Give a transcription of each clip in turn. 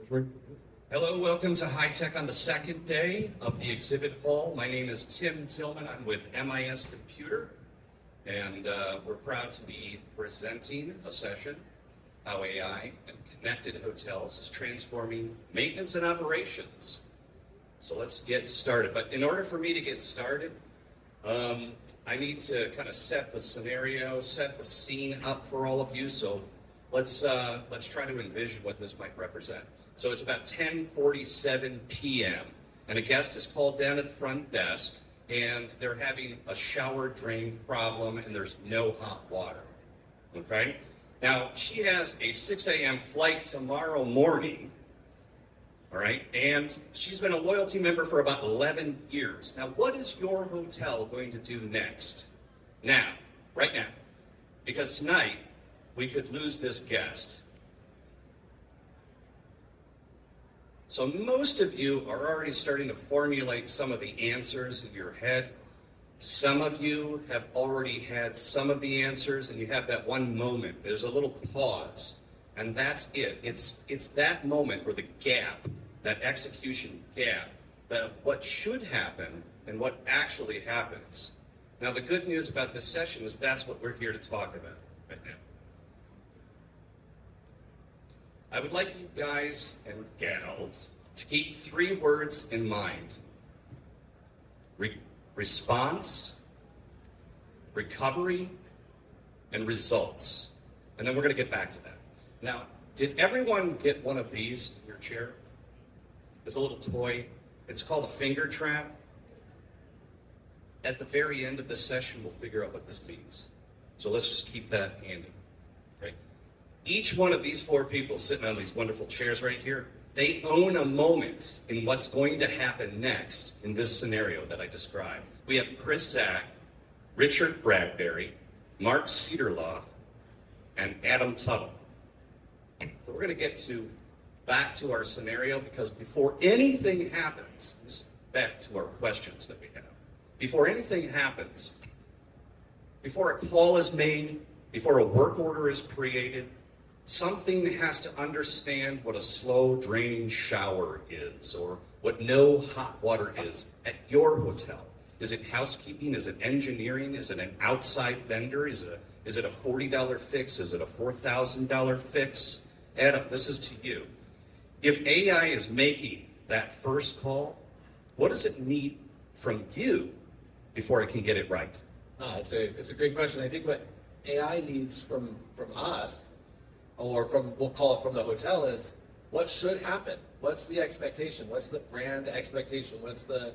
Hello, welcome to HITEC on the second day of the exhibit hall. My name is Tim Thilleman. I'm with MIS Computer, and we're proud to be presenting a session, How AI and Connected Hotels is Transforming Maintenance and Operations. So let's get started. But in order for me to get started, I need to kind of set the scenario, set the scene up for all of you. So let's try to envision what this might represent. So it's about 10:47 p.m. and a guest is called down at the front desk, and they're having a shower drain problem, and there's no hot water. Okay? Now she has a 6 a.m. flight tomorrow morning. All right, and she's been a loyalty member for about 11 years. Now, what is your hotel going to do next? Now, right now, because tonight we could lose this guest. So most of you are already starting to formulate some of the answers in your head. Some of you have already had some of the answers, and you have that one moment. There's a little pause, and that's it. It's that moment where the gap, that execution gap, that what should happen and what actually happens. Now, the good news about this session is that's what we're here to talk about right now. I would like you guys and gals to keep 3 words in mind. Response, recovery, and results. And then we're going to get back to that. Now, did everyone get one of these in your chair? It's a little toy. It's called a finger trap. At the very end of this session, we'll figure out what this means. So let's just keep that handy. Right? Each one of these 4 people sitting on these wonderful chairs right here, they own a moment in what's going to happen next in this scenario that I described. We have Chris Zach, Richard Bradbury, Mark Cederloff, and Adam Tuttle. So we're going to get back to our scenario, because before anything happens, this is back to our questions that we have. Before anything happens, before a call is made, before a work order is created, something has to understand what a slow draining shower is, or what no hot water is at your hotel. Is it housekeeping? Is it engineering? Is it an outside vendor? Is it a $40 fix? Is it a $4,000 fix? Adam, this is to you. If AI is making that first call, what does it need from you before it can get it right? It's a great question. I think what AI needs from us, or we'll call it from the hotel, is what should happen? What's the expectation? What's the brand expectation? What's the,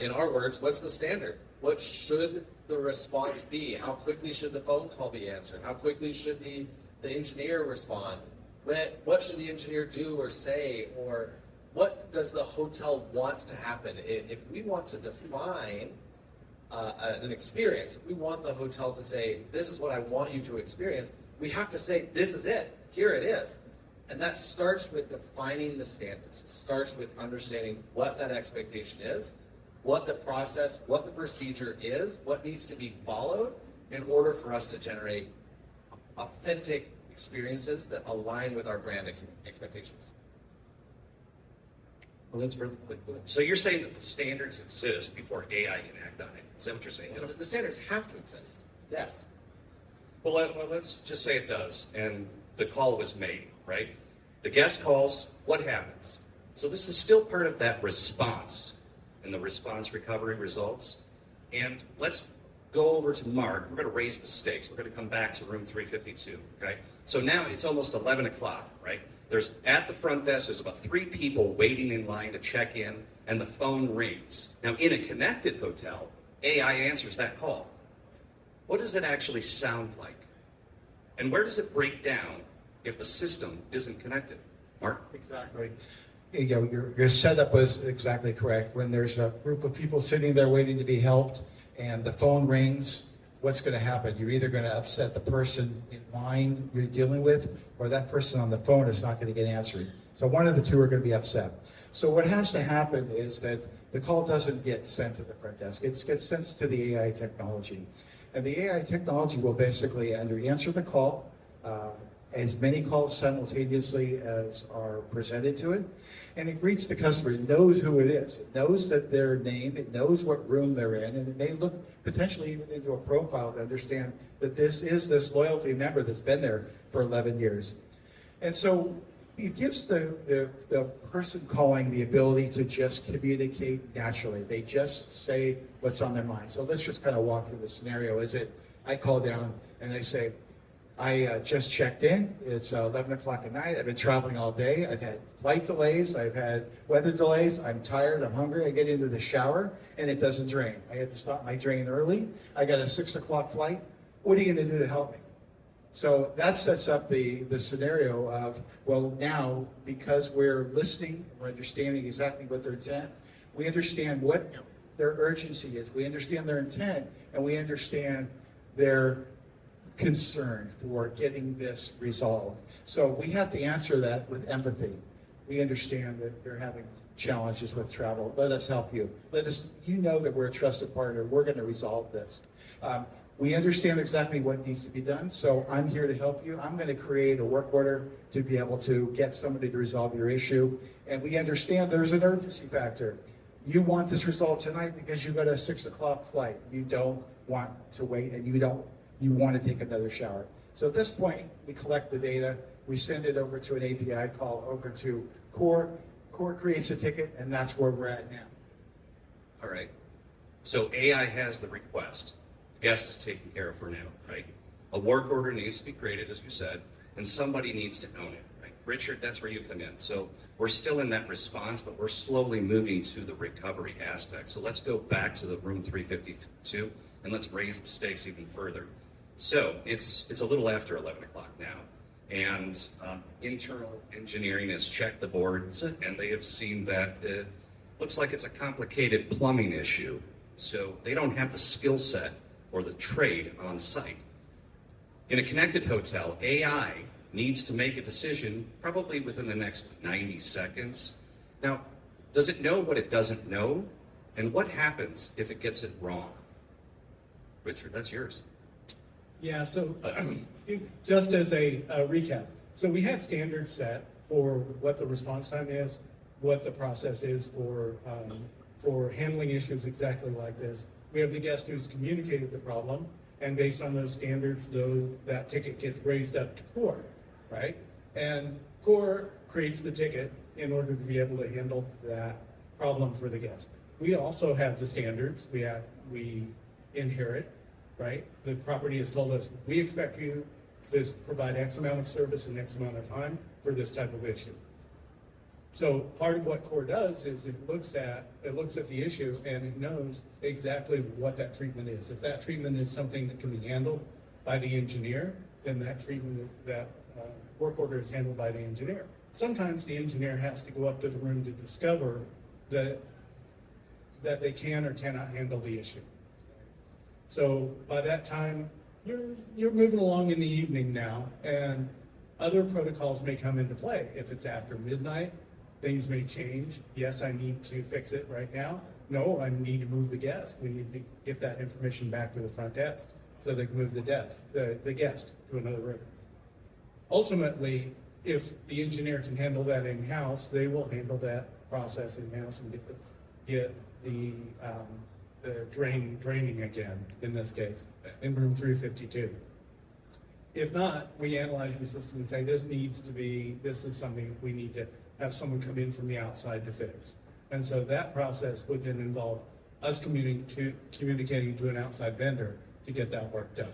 in our words, what's the standard? What should the response be? How quickly should the phone call be answered? How quickly should the engineer respond? What should the engineer do or say? Or what does the hotel want to happen? If we want to define an experience, if we want the hotel to say, this is what I want you to experience, we have to say, this is it, here it is. And that starts with defining the standards. It starts with understanding what that expectation is, what the process, what the procedure is, what needs to be followed in order for us to generate authentic experiences that align with our brand expectations. Well, that's really quick. So you're saying that the standards exist before AI can act on it. Is that what you're saying? The standards have to exist, yes. Well, let's just say it does, and the call was made, right? The guest calls, what happens? So this is still part of that response, and the response recovery results. And let's go over to Mark. We're going to raise the stakes. We're going to come back to room 352, okay? So now it's almost 11 o'clock, right? At the front desk, there's about 3 people waiting in line to check in, and the phone rings. Now, in a connected hotel, AI answers that call. What does it actually sound like? And where does it break down if the system isn't connected? Mark? Exactly. Your setup was exactly correct. When there's a group of people sitting there waiting to be helped and the phone rings, what's going to happen? You're either going to upset the person in line you're dealing with, or that person on the phone is not going to get answered. So one of the two are going to be upset. So what has to happen is that the call doesn't get sent to the front desk. It gets sent to the AI technology. And the AI technology will basically either answer the call, as many calls simultaneously as are presented to it. And it greets the customer. It knows who it is. It knows that their name. It knows what room they're in. And it may look potentially even into a profile to understand that this is this loyalty member that's been there for 11 years. And so it gives the person calling the ability to just communicate naturally. They just say what's on their mind. So let's just kind of walk through the scenario. I call down and I say, I just checked in. It's 11 o'clock at night. I've been traveling all day. I've had flight delays. I've had weather delays. I'm tired. I'm hungry. I get into the shower and it doesn't drain. I had to stop my drain early. I got a 6 o'clock flight. What are you going to do to help me? So that sets up the scenario of, well, now, because we're listening, we're understanding exactly what their intent, we understand what their urgency is, we understand their intent, and we understand their concern for getting this resolved. So we have to answer that with empathy. We understand that they're having challenges with travel. Let us help you. You know that we're a trusted partner. We're going to resolve this. We understand exactly what needs to be done, so I'm here to help you. I'm going to create a work order to be able to get somebody to resolve your issue. And we understand there's an urgency factor. You want this resolved tonight because you got a 6 o'clock flight. You don't want to wait, and you want to take another shower. So at this point, we collect the data, we send it over to an API call over to Quore. Quore creates a ticket, and that's where we're at now. All right. So AI has the request. The guest is taken care of for now, right? A work order needs to be created, as you said, and somebody needs to own it, right? Richard, that's where you come in. So we're still in that response, but we're slowly moving to the recovery aspect. So let's go back to the room 352, and let's raise the stakes even further. So it's a little after 11 o'clock now, and internal engineering has checked the boards, and they have seen that it looks like it's a complicated plumbing issue. So they don't have the skill set or the trade on site. In a connected hotel, AI needs to make a decision probably within the next 90 seconds. Now, does it know what it doesn't know? And what happens if it gets it wrong? Richard, that's yours. Yeah, so just as a recap, so we have standards set for what the response time is, what the process is for handling issues exactly like this. We have the guest who's communicated the problem, and based on those standards, that ticket gets raised up to Quore, right? And Quore creates the ticket in order to be able to handle that problem for the guest. We also have the standards we inherit, right? The property has told us, we expect you to provide X amount of service in X amount of time for this type of issue. So part of what Quore does is it looks at the issue and it knows exactly what that treatment is. If that treatment is something that can be handled by the engineer, then that work order is handled by the engineer. Sometimes the engineer has to go up to the room to discover that they can or cannot handle the issue. So by that time, you're moving along in the evening now, and other protocols may come into play. If it's after midnight, things may change. Yes, I need to fix it right now. No, I need to move the guest. We need to get that information back to the front desk so they can move the guest to another room. Ultimately, if the engineer can handle that in-house, they will handle that process in-house and get the draining again, in this case, in room 352. If not, we analyze the system and say, this is something we need to have someone come in from the outside to fix. And so that process would then involve us communicating to an outside vendor to get that work done.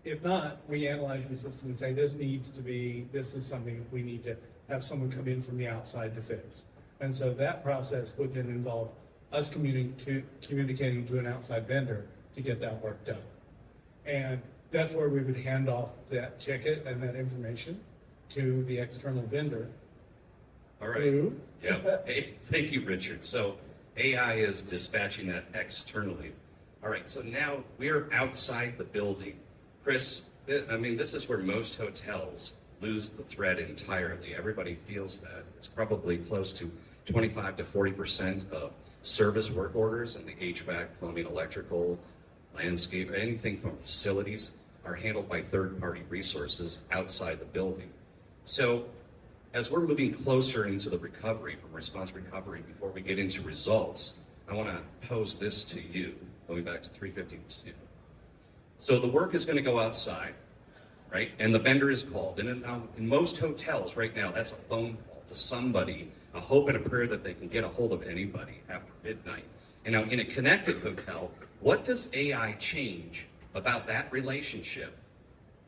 If not, we analyze the system and say, this is something we need to have someone come in from the outside to fix. And so that process would then involve us communicating to an outside vendor to get that work done. And that's where we would hand off that ticket and that information to the external vendor. All right. Yeah. Hey, thank you, Richard. So AI is dispatching that externally. All right. So now we're outside the building. Chris, I mean, this is where most hotels lose the thread entirely. Everybody feels that. It's probably close to 25 to 40% of service work orders in the HVAC, plumbing, electrical, landscape, anything from facilities are handled by third-party resources outside the building. So as we're moving closer into the recovery, from response recovery, before we get into results, I want to pose this to you, going back to 352. So the work is going to go outside, right? And the vendor is called. And in most hotels right now, that's a phone call to somebody, a hope and a prayer that they can get a hold of anybody after midnight. And now in a connected hotel, what does AI change about that relationship?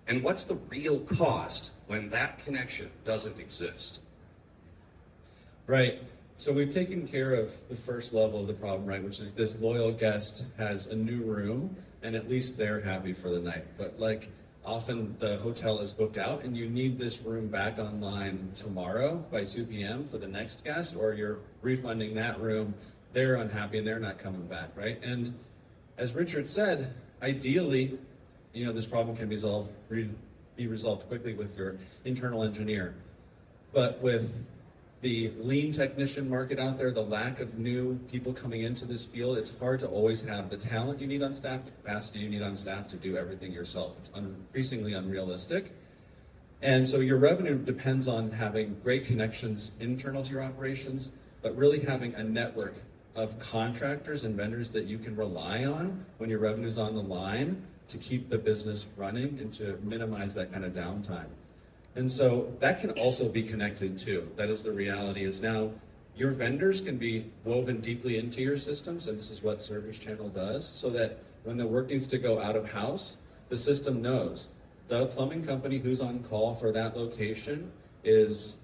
And what's the real cost when that connection doesn't exist? Right. So we've taken care of the first level of the problem, right, which is this loyal guest has a new room, and at least they're happy for the night. But like often the hotel is booked out, and you need this room back online tomorrow by 2 p.m. for the next guest, or you're refunding that room. They're unhappy and they're not coming back, right? And as Richard said, ideally, this problem can be resolved quickly with your internal engineer. But with the lean technician market out there, the lack of new people coming into this field, it's hard to always have the talent you need on staff, the capacity you need on staff to do everything yourself. It's increasingly unrealistic. And so your revenue depends on having great connections internal to your operations, but really having a network of contractors and vendors that you can rely on when your revenue's on the line to keep the business running and to minimize that kind of downtime. And so that can also be connected too. That is the reality, is now your vendors can be woven deeply into your systems, and this is what Service Channel does, so that when the work needs to go out of house, the system knows the plumbing company who's on call for that location is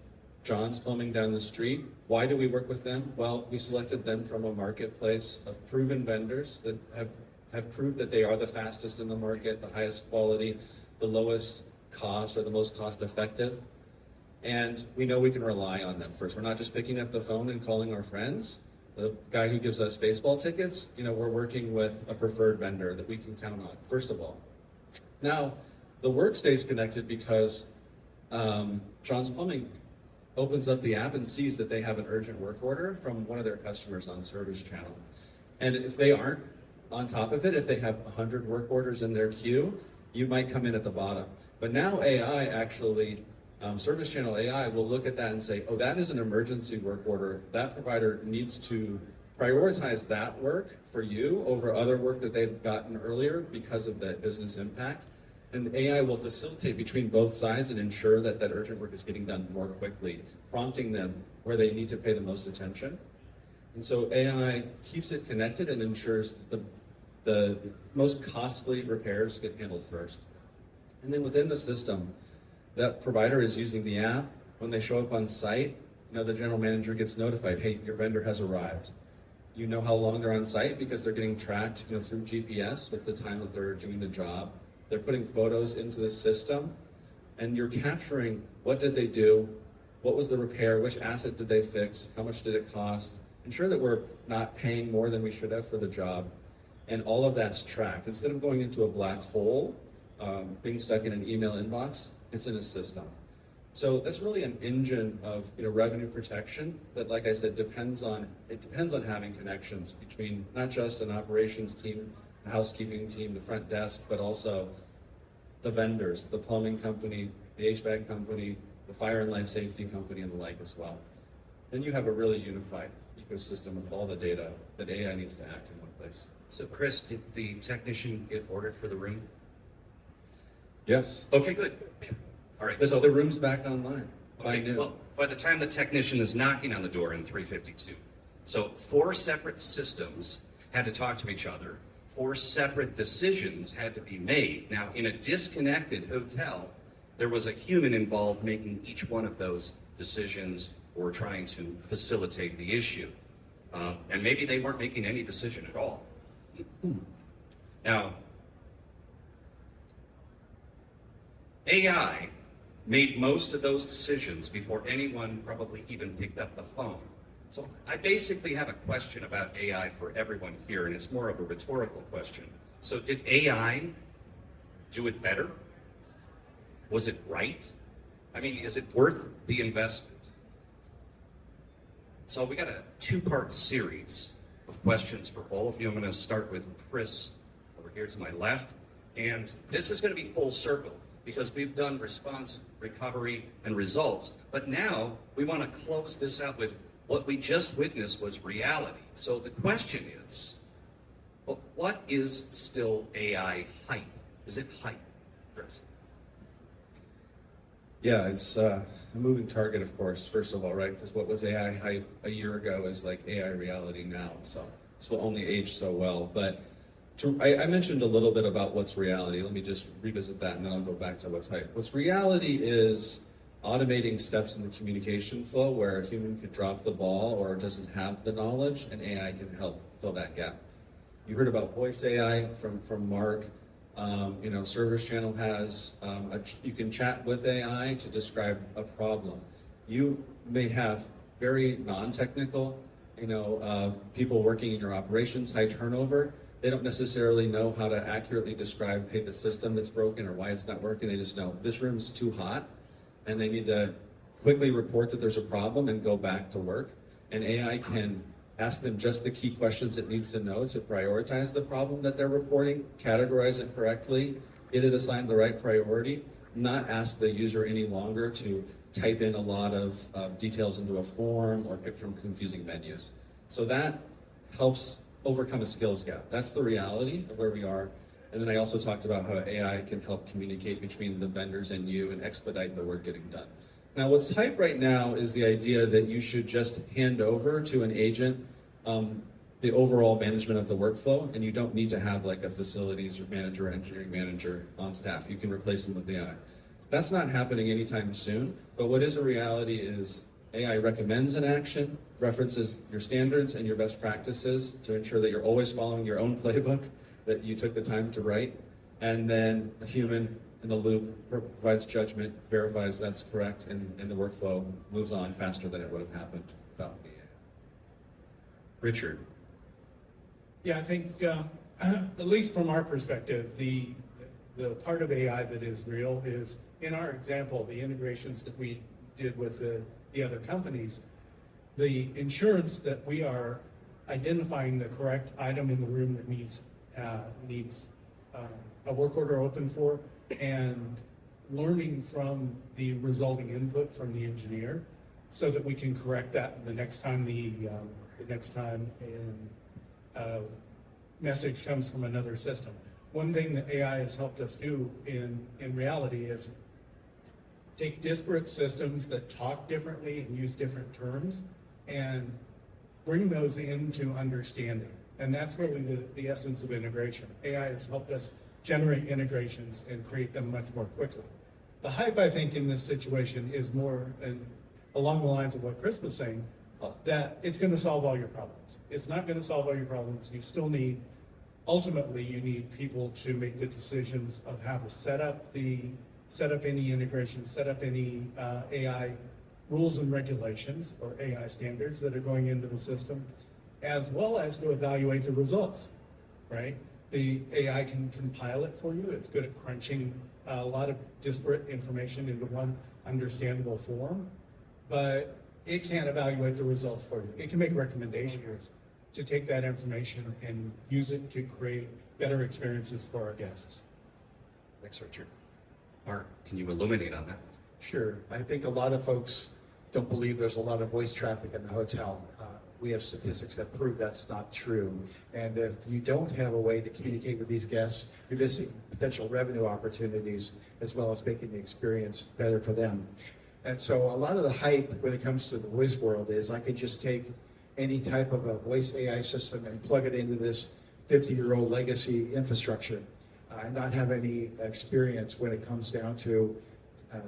John's Plumbing down the street. Why do we work with them? Well, we selected them from a marketplace of proven vendors that have proved that they are the fastest in the market, the highest quality, the lowest cost, or the most cost effective. And we know we can rely on them first. We're not just picking up the phone and calling our friends. The guy who gives us baseball tickets, we're working with a preferred vendor that we can count on, first of all. Now, the work stays connected because John's Plumbing opens up the app and sees that they have an urgent work order from one of their customers on Service Channel. And if they aren't on top of it, if they have 100 work orders in their queue, you might come in at the bottom. But now AI actually, Service Channel AI will look at that and say, oh, that is an emergency work order. That provider needs to prioritize that work for you over other work that they've gotten earlier because of the business impact. And AI will facilitate between both sides and ensure that that urgent work is getting done more quickly, prompting them where they need to pay the most attention. And so AI keeps it connected and ensures the most costly repairs get handled first. And then within the system, that provider is using the app. When they show up on site, the general manager gets notified, hey, your vendor has arrived. You know how long they're on site because they're getting tracked through GPS with the time that they're doing the job. They're putting photos into the system, and you're capturing what did they do, what was the repair, which asset did they fix, how much did it cost. Ensure that we're not paying more than we should have for the job, and all of that's tracked. Instead of going into a black hole, being stuck in an email inbox, it's in a system. So that's really an engine of revenue protection that, like I said, depends on having connections between not just an operations team, the housekeeping team, the front desk, but also the vendors, the plumbing company, the HVAC company, the fire and life safety company, and the like as well. Then you have a really unified ecosystem of all the data that AI needs to act in one place. So Chris, did the technician get ordered for the room? Yes. Okay, good. All right. So the room's back online by noon. Well, by the time the technician is knocking on the door in 352, so 4 separate systems had to talk to each other. 4 separate decisions had to be made. Now, in a disconnected hotel, there was a human involved making each one of those decisions or trying to facilitate the issue. And maybe they weren't making any decision at all. Now, AI made most of those decisions before anyone probably even picked up the phone. So I basically have a question about AI for everyone here, and it's more of a rhetorical question. So did AI do it better? Was it right? I mean, is it worth the investment? So we got a 2-part series of questions for all of you. I'm going to start with Chris over here to my left, And this is going to be full circle because we've done response, recovery, and results. But now we want to close this out with what we just witnessed was reality. So the question is, well, what is still AI hype? Is it hype, Chris? Yeah, it's a moving target, of course, first of all, right? Because what was AI hype a year ago is like AI reality now. So this will only age so well. But I mentioned a little bit about what's reality. Let me just revisit that and then I'll go back to what's hype. What's reality is automating steps in the communication flow where a human could drop the ball or doesn't have the knowledge and AI can help fill that gap. You heard about voice AI from Mark. Service Channel has, you can chat with AI to describe a problem. You may have very non-technical, people working in your operations, high turnover. They don't necessarily know how to accurately describe, hey, the system that's broken or why it's not working. They just know this room's too hot and they need to quickly report that there's a problem and go back to work. And AI can ask them just the key questions it needs to know to prioritize the problem that they're reporting, categorize it correctly, get it assigned the right priority, not ask the user any longer to type in a lot of details into a form or pick from confusing menus. So that helps overcome a skills gap. That's the reality of where we are. And then I also talked about how AI can help communicate between the vendors and you and expedite the work getting done. Now, what's hype right now is the idea that you should just hand over to an agent the overall management of the workflow, and you don't need to have like a facilities manager or engineering manager on staff. You can replace them with AI. That's not happening anytime soon, but what is a reality is AI recommends an action, references your standards and your best practices to ensure that you're always following your own playbook that you took the time to write, and then a human in the loop provides judgment, verifies that's correct, and the workflow moves on faster than it would have happened without the AI. Richard. Yeah, I think, at least from our perspective, the part of AI that is real is, in our example, the integrations that we did with the other companies, the insurance that we are identifying the correct item in the room that needs a work order open for, and learning from the resulting input from the engineer, so that we can correct that the next time a message comes from another system. One thing that AI has helped us do in reality is take disparate systems that talk differently and use different terms and bring those into understanding. And that's really the essence of integration. AI has helped us generate integrations and create them much more quickly. The hype, I think, in this situation is more along the lines of what Chris was saying, that it's going to solve all your problems. It's not going to solve all your problems. You still need, ultimately, you need people to make the decisions of how to set up any integration, set up any AI rules and regulations or AI standards that are going into the system, as well as to evaluate the results, right? The AI can compile it for you. It's good at crunching a lot of disparate information into one understandable form, but it can't evaluate the results for you. It can make recommendations to take that information and use it to create better experiences for our guests. Thanks, Richard. Mark, can you illuminate on that? Sure. I think a lot of folks don't believe there's a lot of voice traffic in the hotel. We have statistics that prove that's not true. And if you don't have a way to communicate with these guests, you're missing potential revenue opportunities as well as making the experience better for them. And so a lot of the hype when it comes to the voice world is I could just take any type of a voice AI system and plug it into this 50-year-old legacy infrastructure and not have any experience when it comes down to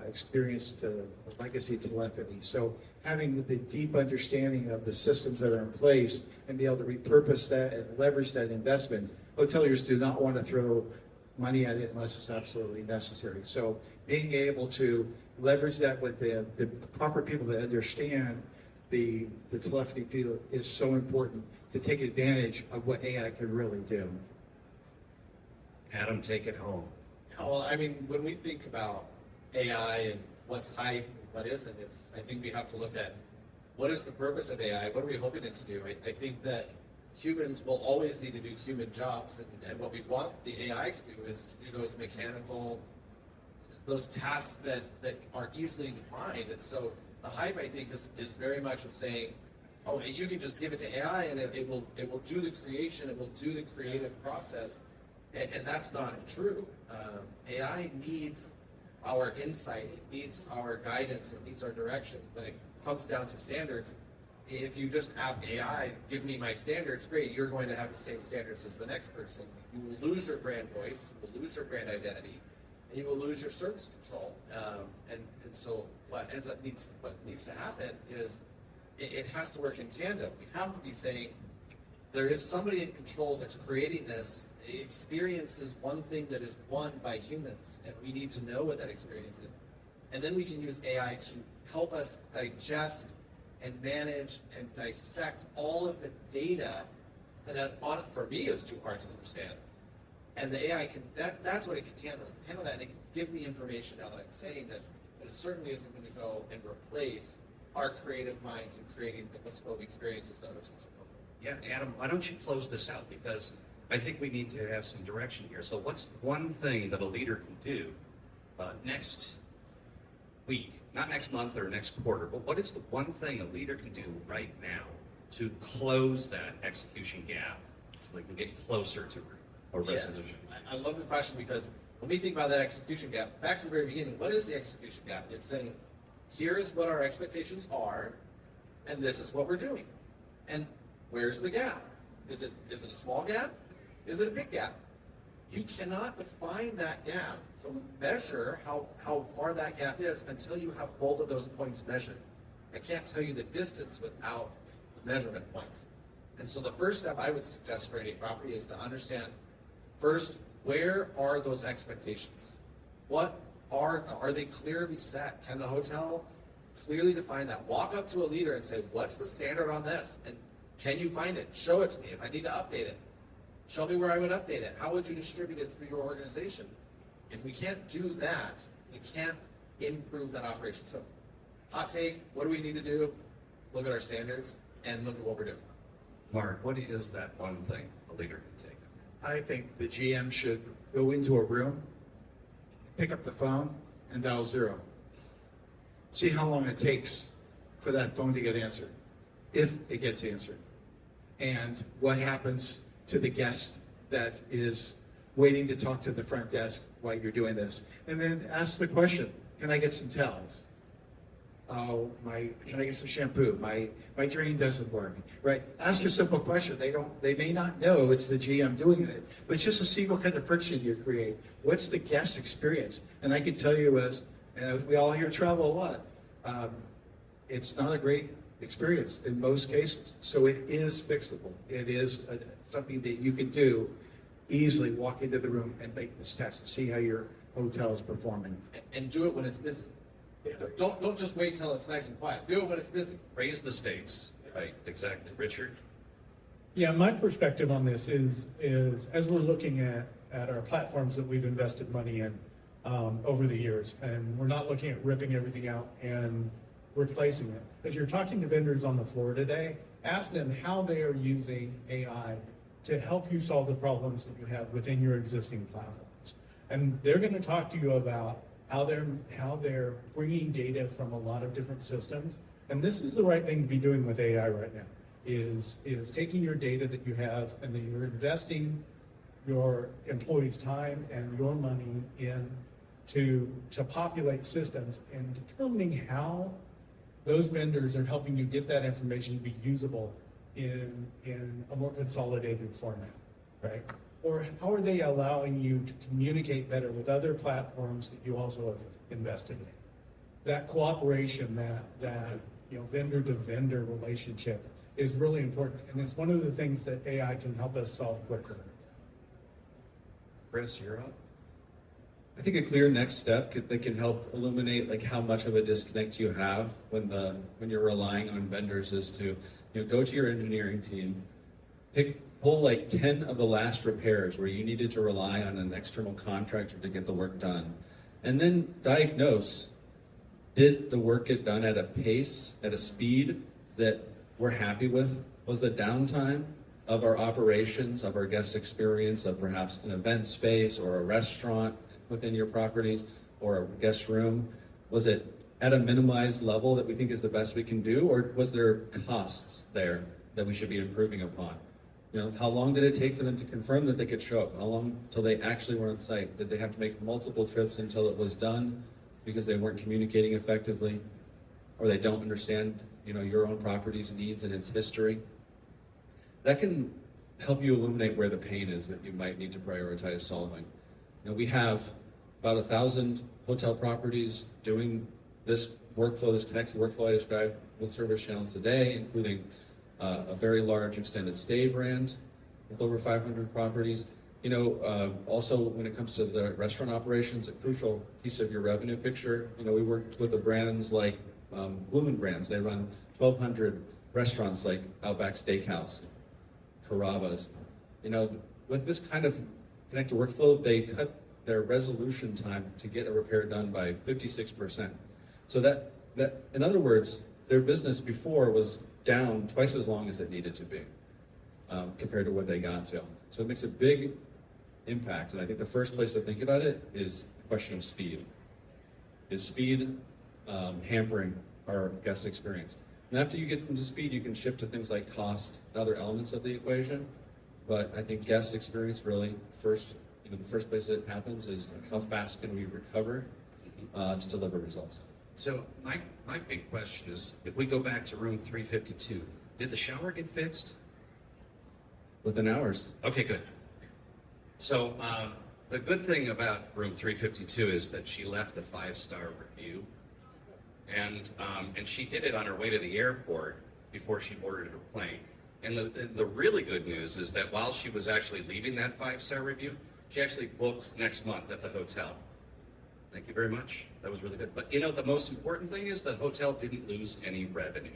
experience to legacy telephony. So having the deep understanding of the systems that are in place and be able to repurpose that and leverage that investment. Hoteliers do not want to throw money at it unless it's absolutely necessary. So being able to leverage that with the proper people that understand the telephony field is so important to take advantage of what AI can really do. Adam, take it home. Well, I mean, when we think about AI and what's hype and what isn't, I think we have to look at what is the purpose of AI, what are we hoping it to do? I think that humans will always need to do human jobs, and what we want the AI to do is to do those mechanical, those tasks that are easily defined. And so the hype, I think, is very much of saying, oh, you can just give it to AI and it will do the creation, it will do the creative process, and that's not true. AI needs our insight, it needs our guidance, it needs our direction. When it comes down to standards, if you just ask AI, give me my standards, great, you're going to have the same standards as the next person. You will lose your brand voice, you will lose your brand identity, and you will lose your service control. And so what needs to happen is it has to work in tandem. We have to be saying there is somebody in control that's creating this. Experience is one thing that is won by humans, and we need to know what that experience is. And then we can use AI to help us digest and manage and dissect all of the data that for me is too hard to understand. And the AI can, that's what it can handle that, and it can give me information now that I'm saying this, but it certainly isn't going to go and replace our creative minds in creating the bespoke experiences that it's going to go for. Yeah, Adam, why don't you close this out? Because I think we need to have some direction here. So what's one thing that a leader can do next week, not next month or next quarter, but what is the one thing a leader can do right now to close that execution gap so they can get closer to a resolution? Yes. I love the question, because when we think about that execution gap, back to the very beginning, what is the execution gap? It's saying, here's what our expectations are, and this is what we're doing. And where's the gap? Is it a small gap? Is it a big gap? You cannot define that gap to measure how far that gap is until you have both of those points measured. I can't tell you the distance without the measurement points. And so the first step I would suggest for any property is to understand, first, where are those expectations? What are they clearly set? Can the hotel clearly define that? Walk up to a leader and say, what's the standard on this? And can you find it? Show it to me. If I need to update it, show me where I would update it. How would you distribute it through your organization? If we can't do that, we can't improve that operation. So, hot take, what do we need to do? Look at our standards and look at what we're doing. Mark, what is that one thing a leader can take? I think the GM should go into a room, pick up the phone, and dial 0. See how long it takes for that phone to get answered, if it gets answered. And what happens to the guest that is waiting to talk to the front desk while you're doing this. And then ask the question, can I get some towels? Oh, can I get some shampoo? My drain doesn't work, right? Ask a simple question. They may not know it's the GM doing it, but just to see what kind of friction you create. What's the guest experience? And I can tell you, as we all here travel a lot, it's not a great experience in most cases. So it is fixable. It is something that you can do easily, walk into the room and make this test and see how your hotel is performing. And do it when it's busy. Yeah. Don't just wait till it's nice and quiet. Do it when it's busy. Raise the stakes. Right, exactly. Richard? Yeah, my perspective on this is as we're looking at our platforms that we've invested money in over the years, and we're not looking at ripping everything out and replacing it. If you're talking to vendors on the floor today, ask them how they are using AI to help you solve the problems that you have within your existing platforms. And they're going to talk to you about how they're bringing data from a lot of different systems. And this is the right thing to be doing with AI right now, is taking your data that you have and that you're investing your employees' time and your money in to populate systems and determining how those vendors are helping you get that information to be usable in a more consolidated format, right? Or how are they allowing you to communicate better with other platforms that you also have invested in? That cooperation, that vendor to vendor relationship is really important, and it's one of the things that AI can help us solve quicker. Chris, you're up. I think a clear next step that can help illuminate like how much of a disconnect you have when you're relying on vendors is to go to your engineering team, pull like 10 of the last repairs where you needed to rely on an external contractor to get the work done, and then diagnose, did the work get done at a pace, at a speed that we're happy with? Was the downtime of our operations, of our guest experience, of perhaps an event space or a restaurant within your properties or a guest room? Was it at a minimized level that we think is the best we can do, or was there costs there that we should be improving upon? You know, how long did it take for them to confirm that they could show up? How long till they actually were on site? Did they have to make multiple trips until it was done because they weren't communicating effectively, or they don't understand, you know, your own property's needs and its history? That can help you illuminate where the pain is that you might need to prioritize solving. You know, we have about 1,000 hotel properties doing this workflow, this connected workflow I described with service channels today, including a very large extended stay brand with over 500 properties. You know, also when it comes to the restaurant operations, a crucial piece of your revenue picture. You know, we work with the brands like Bloomin' Brands. They run 1,200 restaurants like Outback Steakhouse, Carrabba's. You know, with this kind of connected workflow, they cut their resolution time to get a repair done by 56%. So that in other words, their business before was down twice as long as it needed to be compared to what they got to. So it makes a big impact. And I think the first place to think about it is the question of speed. Is speed hampering our guest experience? And after you get into speed, you can shift to things like cost and other elements of the equation. But I think guest experience really first, you know, the first place that it happens is how fast can we recover to deliver results. So my big question is, if we go back to room 352, did the shower get fixed? Within hours. Okay, good. So the good thing about room 352 is that she left a 5-star review, and she did it on her way to the airport before she boarded her plane. And the really good news is that while she was actually leaving that 5-star review, she actually booked next month at the hotel. Thank you very much. That was really good. But you know, the most important thing is the hotel didn't lose any revenue.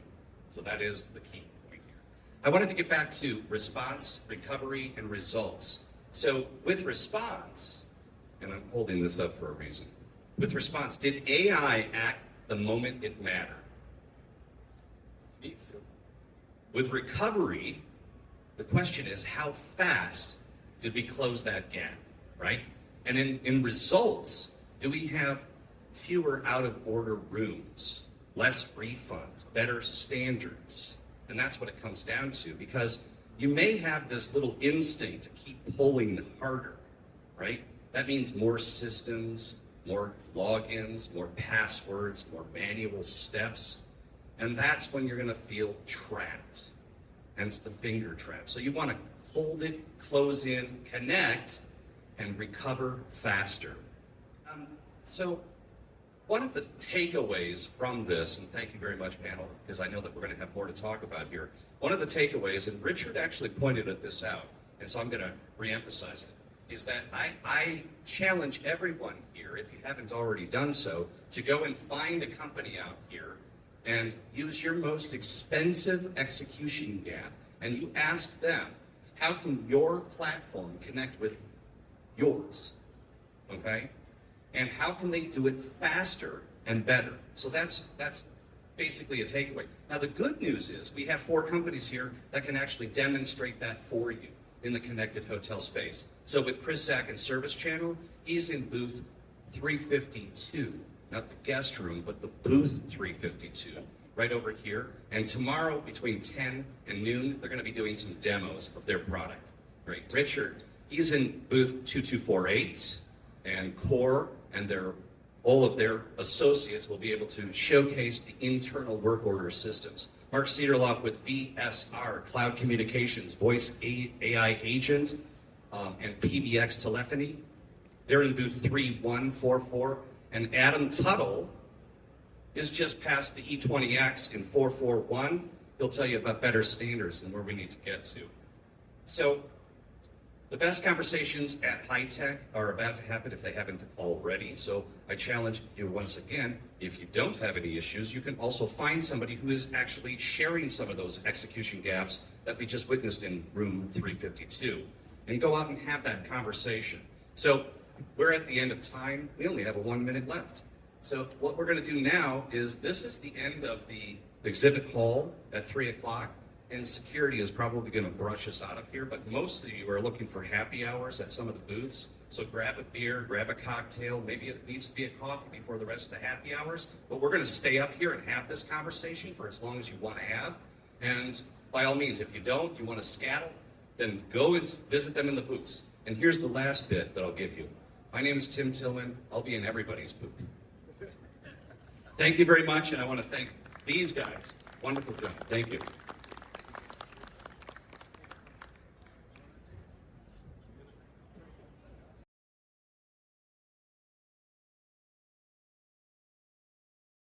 So that is the key point here. I wanted to get back to response, recovery, and results. So with response, and I'm holding this up for a reason. With response, did AI act the moment it mattered? Needs to. With recovery, the question is, how fast did we close that gap, right? And in results, do we have fewer out-of-order rooms, less refunds, better standards? And that's what it comes down to, because you may have this little instinct to keep pulling harder, right? That means more systems, more logins, more passwords, more manual steps. And that's when you're going to feel trapped. Hence the finger trap. So you want to hold it, close in, connect, and recover faster. So one of the takeaways from this, and thank you very much, panel, because I know that we're going to have more to talk about here. One of the takeaways, and Richard actually pointed this out, and so I'm going to reemphasize it, is that I challenge everyone here, if you haven't already done so, to go and find a company out here and use your most expensive execution gap, and you ask them, how can your platform connect with yours, okay? And how can they do it faster and better? So that's basically a takeaway. Now the good news is we have 4 companies here that can actually demonstrate that for you in the connected hotel space. So with Chris Zach and Service Channel, he's in booth 352, not the guest room, but the booth 352, right over here. And tomorrow between 10 and noon, they're gonna be doing some demos of their product. Great. Richard, he's in booth 2248, and Quore and all of their associates will be able to showcase the internal work order systems. Mark Cederloff with VSR, Cloud Communications, Voice AI Agent, and PBX Telephony. They're in booth 3144. And Adam Tuttle is just past the E20X in 441. He'll tell you about better standards and where we need to get to. So the best conversations at HITEC are about to happen if they haven't already. So I challenge you once again, if you don't have any issues, you can also find somebody who is actually sharing some of those execution gaps that we just witnessed in room 352, and go out and have that conversation. So we're at the end of time. We only have 1 minute left. So what we're going to do now is, this is the end of the exhibit hall at 3 o'clock. and security is probably going to brush us out of here, but most of you are looking for happy hours at some of the booths. So grab a beer, grab a cocktail, maybe it needs to be a coffee before the rest of the happy hours, but we're going to stay up here and have this conversation for as long as you want to have. And by all means, if you don't, you want to scatter, then go and visit them in the booths. And here's the last bit that I'll give you. My name is Tim Thilleman. I'll be in everybody's booth. Thank you very much, and I want to thank these guys. Wonderful job. Thank you.